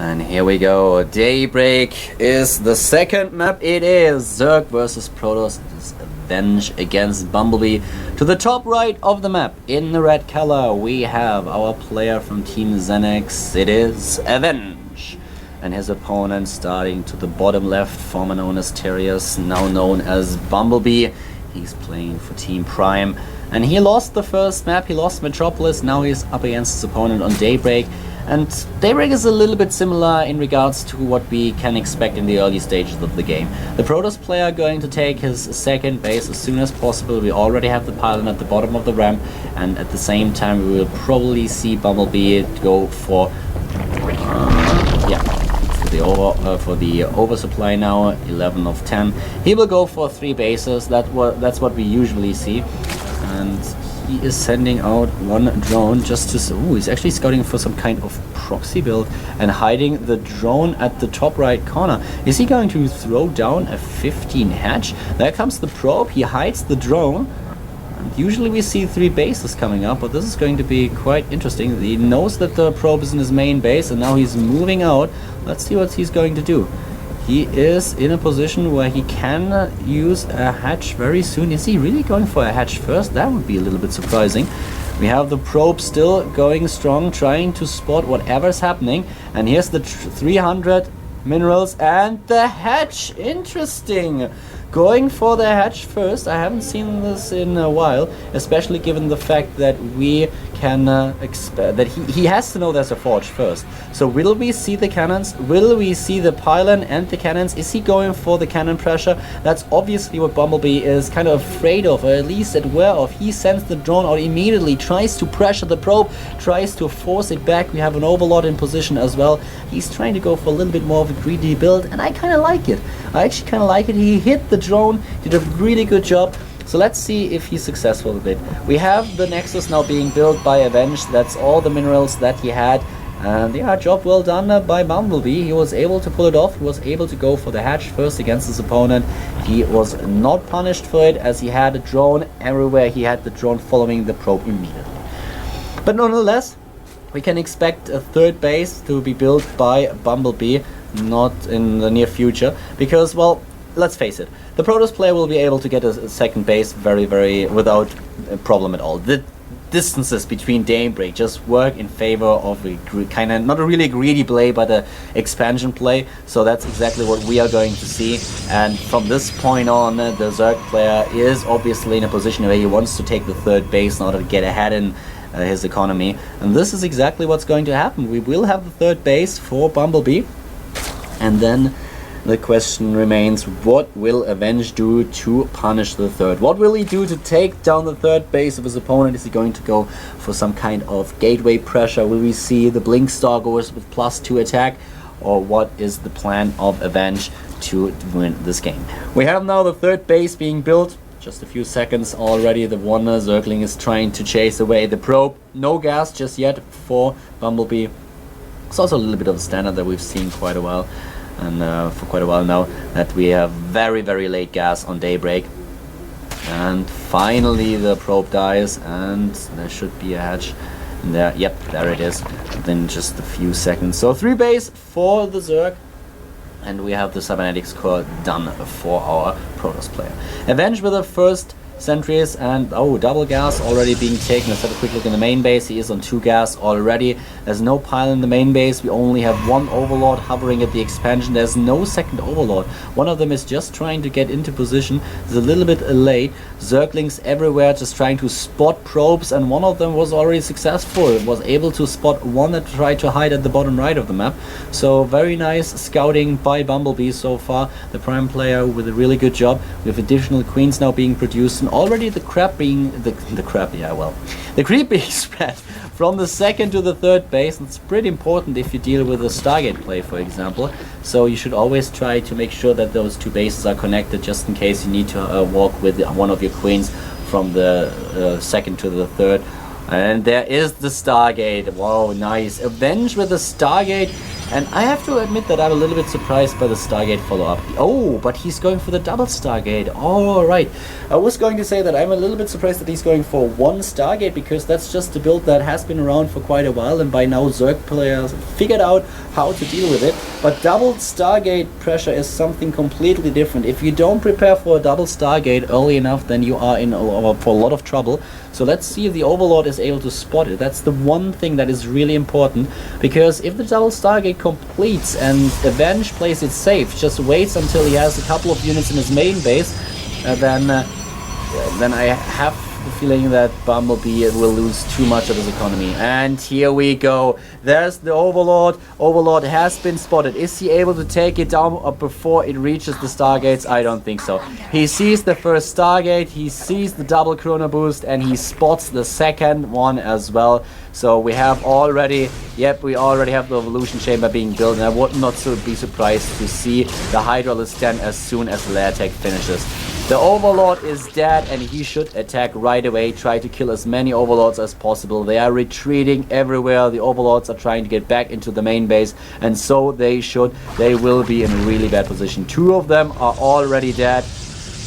And here we go. Daybreak is the second map. It is Zerg versus Protoss. It is Avenge against Bumblebee. To the top right of the map, in the red color, we have our player from Team Xenex. It is Avenge. And his opponent starting to the bottom left, former known as Terius, now known as Bumblebee. He's playing for Team Prime. And he lost the first map, he lost Metropolis. Now he's up against his opponent on Daybreak. And Daybreak is a little bit similar in regards to what we can expect in the early stages of the game. The Protoss player going to take his second base as soon as possible. We already have the pylon at the bottom of the ramp, and at the same time we will probably see Bumblebee go for for the oversupply now, 11 of 10. He will go for 3 bases. That's what we usually see. And he is sending out one drone just to... Ooh, he's actually scouting for some kind of proxy build and hiding the drone at the top right corner. Is he going to throw down a 15 hatch? There comes the probe, he hides the drone. And usually we see 3 bases coming up, but this is going to be quite interesting. He knows that the probe is in his main base and now he's moving out. Let's see what he's going to do. He is in a position where he can use a hatch very soon. Is he really going for a hatch first? That would be a little bit surprising. We have the probe still going strong, trying to spot whatever's happening. And here's the 300 minerals and the hatch. Interesting. Going for the hatch first. I haven't seen this in a while, especially given the fact that we can expect that he has to know there's a forge first. So will we see the cannons? Will we see the pylon and the cannons? Is he going for the cannon pressure? That's obviously what Bumblebee is kind of afraid of, or at least aware of. He sends the drone out immediately, tries to pressure the probe, tries to force it back. We have an overlord in position as well. He's trying to go for a little bit more of a greedy build, and I kind of like it. I actually kind of like it. He hit the drone, did a really good job. So let's see if he's successful with it. We have the Nexus now being built by Avenge. That's all the minerals that he had. And yeah, job well done by Bumblebee. He was able to pull it off. He was able to go for the hatch first against his opponent. He was not punished for it, as he had a drone everywhere. He had the drone following the probe immediately. But nonetheless, we can expect a third base to be built by Bumblebee, not in the near future, because, well, let's face it, the Protoss player will be able to get a second base very without a problem at all. The distances between Daybreak just work in favor of a kind of, not a really greedy play, but a expansion play. So that's exactly what we are going to see. And from this point on, the Zerg player is obviously in a position where he wants to take the third base in order to get ahead in his economy. And this is exactly what's going to happen. We will have the third base for Bumblebee. And then the question remains, what will Avenge do to punish the third? What will he do to take down the third base of his opponent? Is he going to go for some kind of gateway pressure? Will we see the Blink Star goes with +2 attack? Or what is the plan of Avenge to win this game? We have now the third base being built. Just a few seconds already. The one Zergling is trying to chase away the probe. No gas just yet for Bumblebee. It's also a little bit of a standard that we've seen quite a while. And for quite a while now, that we have very late gas on Daybreak. And finally the probe dies, and there should be a hatch there. Yep, there it is, within just a few seconds. So 3 base for the Zerg, and we have the cybernetics core done for our Protoss player. Avenge with the first sentries, and double gas already being taken. Let's have a quick look in the main base. He is on 2 gas already. There's no pile in the main base. We only have 1 overlord hovering at the expansion. There's no second overlord. One of them is just trying to get into position. It's a little bit late. Zerglings everywhere just trying to spot probes, and one of them was already successful. It was able to spot one that tried to hide at the bottom right of the map. So very nice scouting by Bumblebee so far. The Prime player with a really good job. We have additional queens now being produced, and already the creep being spread from the second to the third base. It's pretty important if you deal with a Stargate play, for example. So you should always try to make sure that those 2 bases are connected, just in case you need to walk with one of your queens from the second to the third. And there is the Stargate. Wow, nice. Avenge with the Stargate. And I have to admit that I'm a little bit surprised by the Stargate follow-up. Oh, but he's going for the double Stargate. All right. I was going to say that I'm a little bit surprised that he's going for one Stargate, because that's just a build that has been around for quite a while, and by now Zerg players figured out how to deal with it. But double Stargate pressure is something completely different. If you don't prepare for a double Stargate early enough, then you are in for a lot of trouble. So let's see if the Overlord is able to spot it. That's the one thing that is really important, because if the double Stargate completes and Avenge plays it safe, just waits until he has a couple of units in his main base, then I have the feeling that Bumblebee will lose too much of his economy. And here we go. There's the Overlord. Overlord has been spotted. Is he able to take it down before it reaches the Stargates? I don't think so. He sees the first Stargate, he sees the double Chrono Boost, and he spots the second one as well. So we have already, we already have the Evolution Chamber being built, and I would not be surprised to see the Hydralisk Den as soon as the lair tech finishes. The Overlord is dead, and he should attack right away, try to kill as many Overlords as possible. They are retreating everywhere. The Overlords are trying to get back into the main base, and so they should. They will be in a really bad position. 2 of them are already dead.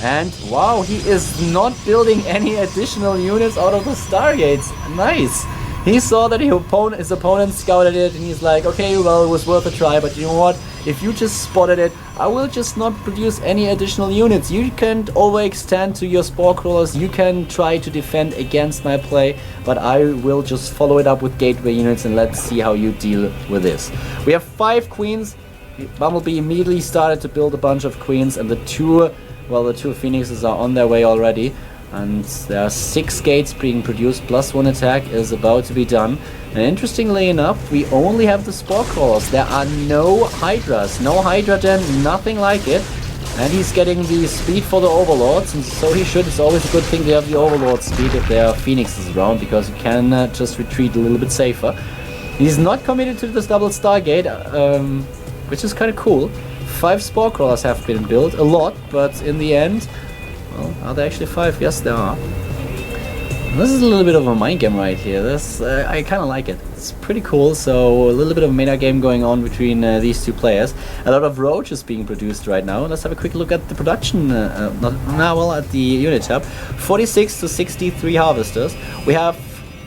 And wow, he is not building any additional units out of the Stargates. Nice. He saw that his opponent scouted it, and he's like, okay, well, it was worth a try, but you know what? If you just spotted it, I will just not produce any additional units. You can overextend to your Spore Crawlers, you can try to defend against my play, but I will just follow it up with Gateway units, and let's see how you deal with this. We have 5 Queens. Bumblebee immediately started to build a bunch of Queens, and the two Phoenixes are on their way already. And there are 6 gates being produced, plus 1 attack is about to be done. And interestingly enough, we only have the Spore Crawlers. There are no Hydras, no Hydra Gen, nothing like it. And he's getting the speed for the Overlords, and so he should. It's always a good thing to have the Overlord speed if there are Phoenixes around, because you can just retreat a little bit safer. He's not committed to this double Stargate, which is kind of cool. 5 Spore Crawlers have been built, a lot, but in the end... Well, are there actually 5? Yes, there are. This is a little bit of a mind game right here. This I kind of like it. It's pretty cool. So a little bit of meta game going on between these 2 players. A lot of roaches being produced right now. Let's have a quick look at the production. At the unit tab. 46 to 63 harvesters. We have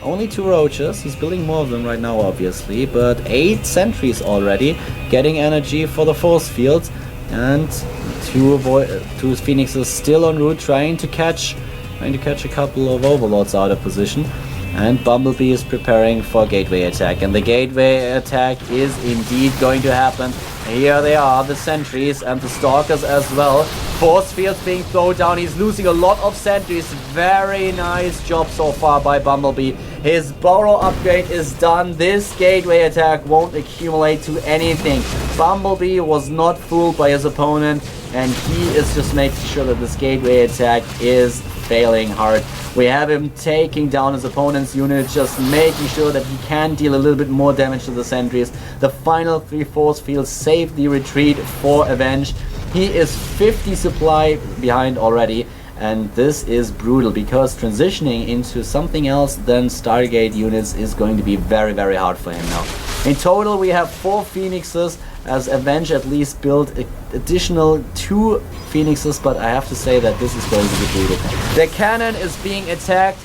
only 2 roaches. He's building more of them right now, obviously, but 8 sentries already, getting energy for the force fields. And 2 Phoenixes still en route, trying to catch a couple of Overlords out of position. And Bumblebee is preparing for a Gateway attack, and the Gateway attack is indeed going to happen. Here they are, the sentries and the Stalkers as well. Force fields being thrown down. He's losing a lot of sentries. Very nice job so far by Bumblebee. His Burrow upgrade is done. This Gateway attack won't accumulate to anything. Bumblebee was not fooled by his opponent, and he is just making sure that this Gateway attack is failing hard. We have him taking down his opponent's unit, just making sure that he can deal a little bit more damage to the sentries. The final 3 force fields save the retreat for Avenge. He is 50 supply behind already, and this is brutal, because transitioning into something else than Stargate units is going to be very, very hard for him now. In total, we have 4 Phoenixes, as Avenge at least built additional 2 Phoenixes, but I have to say that this is going to be brutal. The cannon is being attacked.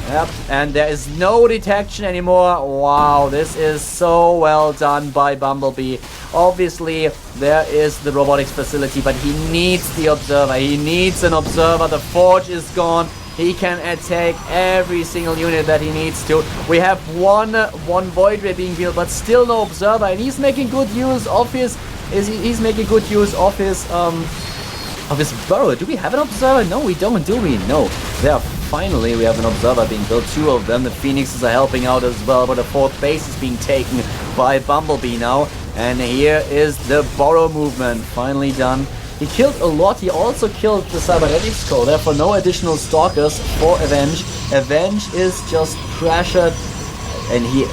Yep, and there is no detection anymore. Wow, this is so well done by Bumblebee. Obviously, there is the robotics facility, but he needs the observer. He needs an observer. The forge is gone. He can attack every single unit that he needs to. We have one Void Ray being built, but still no observer, and he's making good use of his. He's making good use of his burrow. Do we have an observer? No, we don't. Do we? No. There. Finally, we have an observer being built. 2 of them. The Phoenixes are helping out as well, but the 4th base is being taken by Bumblebee now. And here is the Burrow movement finally done. He killed a lot. He also killed the Cybernetics Core. Therefore, no additional Stalkers for Avenge. Avenge is just pressured, and he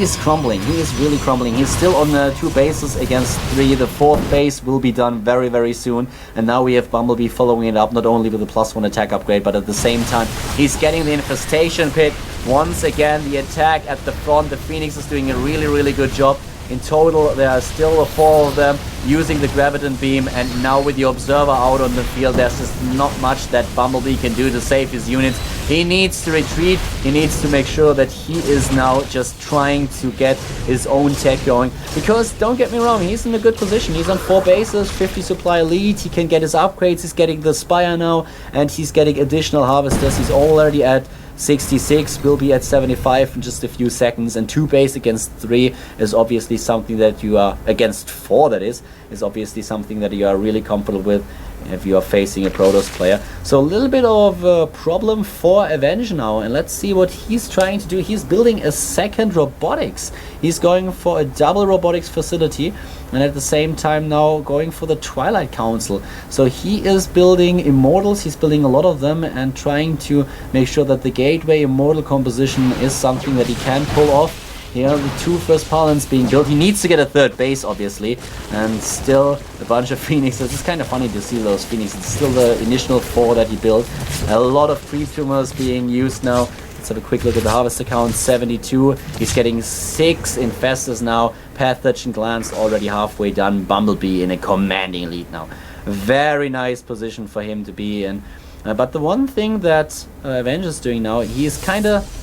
is crumbling. He is really crumbling. He's still on 2 bases against 3. The 4th base will be done very, very soon. And now we have Bumblebee following it up, not only with the +1 attack upgrade, but at the same time, he's getting the Infestation Pit. Once again, the attack at the front. The Phoenix is doing a really, really good job. In total, there are still 4 of them using the Graviton Beam, and now with the Observer out on the field, there's just not much that Bumblebee can do to save his units. He needs to retreat, he needs to make sure that he is now just trying to get his own tech going, because don't get me wrong, he's in a good position. He's on 4 bases, 50 supply lead, he can get his upgrades, he's getting the Spire now, and he's getting additional harvesters. He's already at 66, will be at 75 in just a few seconds, and 2 base against 3 is obviously something that you are, against 4 that is obviously something that you are really comfortable with if you are facing a Protoss player. So a little bit of a problem for Avenge now, and let's see what he's trying to do. He's building a second robotics. He's going for a double robotics facility, and at the same time now going for the Twilight Council. So he is building Immortals, he's building a lot of them, and trying to make sure that the Gateway Immortal composition is something that he can pull off. Here are the 2 first pylons being built. He needs to get a 3rd base, obviously, and still a bunch of Phoenixes. It's kind of funny to see those Phoenixes. It's still the initial 4 that he built. A lot of pre-tumors being used now. Let's have a quick look at the harvester count, 72. He's getting 6 infestors now. Pathogen Glance already halfway done. Bumblebee in a commanding lead now. Very nice position for him to be in. But the one thing that Avenge is doing now, he's kind of...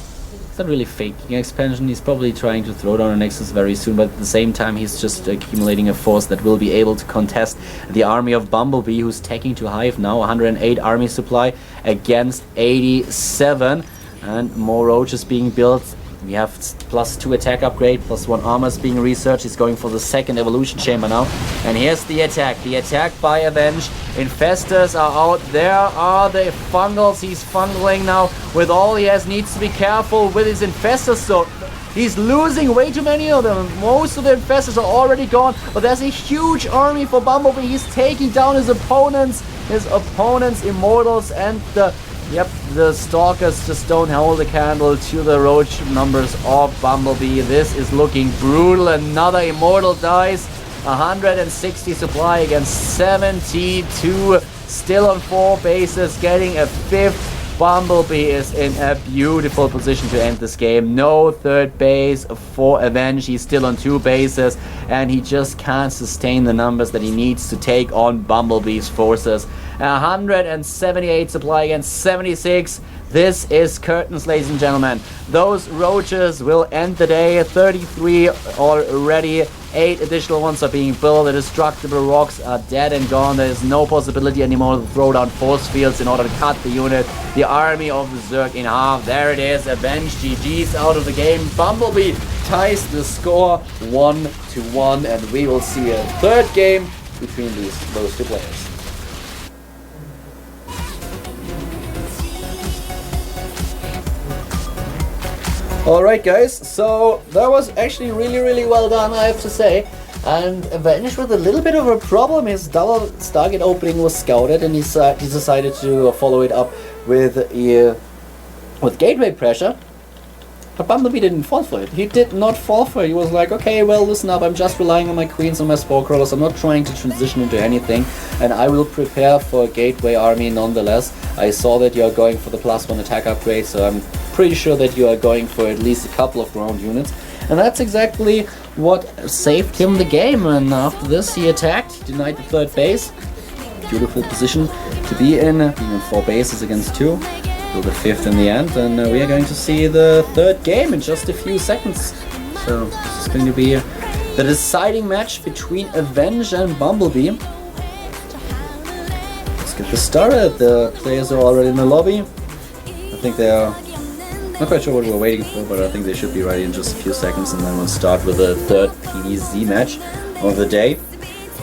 It's not really faking expansion. He's probably trying to throw down a Nexus very soon, but at the same time he's just accumulating a force that will be able to contest the army of Bumblebee, who's taking to Hive now. 108 army supply against 87, and more roaches being built. We have +2 attack upgrade, +1 armors being researched. He's going for the 2nd evolution chamber now. And here's the attack. The attack by Avenge. Infestors are out. There are the fungals. He's fungling now with all he has. Needs to be careful with his infestors. So he's losing way too many of them. Most of the infestors are already gone. But there's a huge army for Bumblebee. He's taking down his opponents. Immortals, and the Stalkers just don't hold a candle to the roach numbers of Bumblebee. This is looking brutal. Another Immortal dies. 160 supply against 72. Still on 4 bases, getting a 5th. Bumblebee is in a beautiful position to end this game. No 3rd base for Avenge. He's still on 2 bases, and he just can't sustain the numbers that he needs to take on Bumblebee's forces. 178 supply against 76. This is curtains, ladies and gentlemen. Those roaches will end the day. 33 already. 8 additional ones are being built. The destructible rocks are dead and gone. There is no possibility anymore to throw down force fields in order to cut the unit. The army of the Zerg in half. There it is. Avenge GG's out of the game. Bumblebee ties the score 1-1, and we will see a 3rd game between those 2 players. Alright guys, so that was actually really well done, I have to say. And Avenge with a little bit of a problem. His double Stargate opening was scouted, and he decided to follow it up with gateway pressure. But Bumblebee didn't fall for it. He did not fall for it. He was like, okay, well, listen up, I'm just relying on my queens and my spore crawlers. I'm not trying to transition into anything, and I will prepare for a gateway army nonetheless. I saw that you are going for the +1 attack upgrade, so I'm pretty sure that you are going for at least a couple of ground units. And that's exactly what saved him the game. And after this, he attacked, denied the 3rd base. Beautiful position to be in, being in 4 bases against 2. Build the 5th in the end, and we are going to see the 3rd game in just a few seconds. So this is going to be the deciding match between Avenge and Bumblebee. Let's get this started. The players are already in the lobby. I think they are not quite sure what we're waiting for, but I think they should be ready in just a few seconds, and then we'll start with the 3rd PvZ match of the day.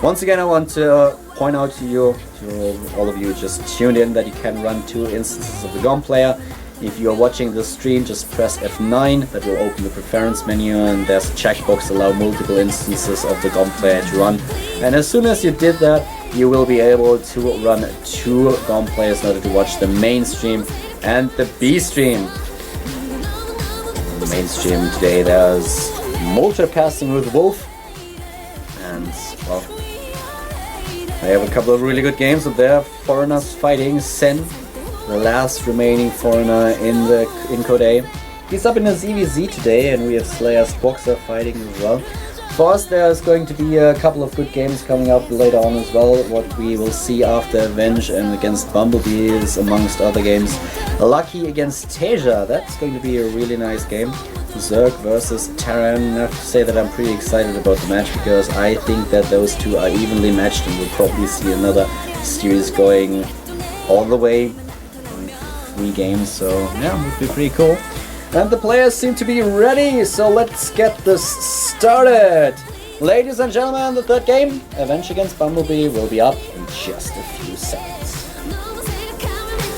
Once again, I want to point out to you, to all of you just tuned in, that you can run 2 instances of the GOM player. If you are watching this stream, just press F9, that will open the preference menu, and there's a checkbox allow multiple instances of the GOM player to run. And as soon as you did that, you will be able to run 2 GOM players in order to watch the main stream and the B stream. In the main stream today there's multicasting with Wolf, and well, they have a couple of really good games up there. Foreigners fighting Sen, the last remaining foreigner in Code A. He's up in a ZVZ today, and we have Slayer's Boxer fighting as well. For us, there's going to be a couple of good games coming up later on as well. What we will see after Avenge and against Bumblebee is, amongst other games, Lucky against Tasia. That's going to be a really nice game. Zerg versus Terran. I have to say that I'm pretty excited about the match because I think that those two are evenly matched and we'll probably see another series going all the way. 3 games, so yeah, it would be pretty cool. And the players seem to be ready, so let's get this started! Ladies and gentlemen, the third game, Avenge against Bumblebee, will be up in just a few seconds.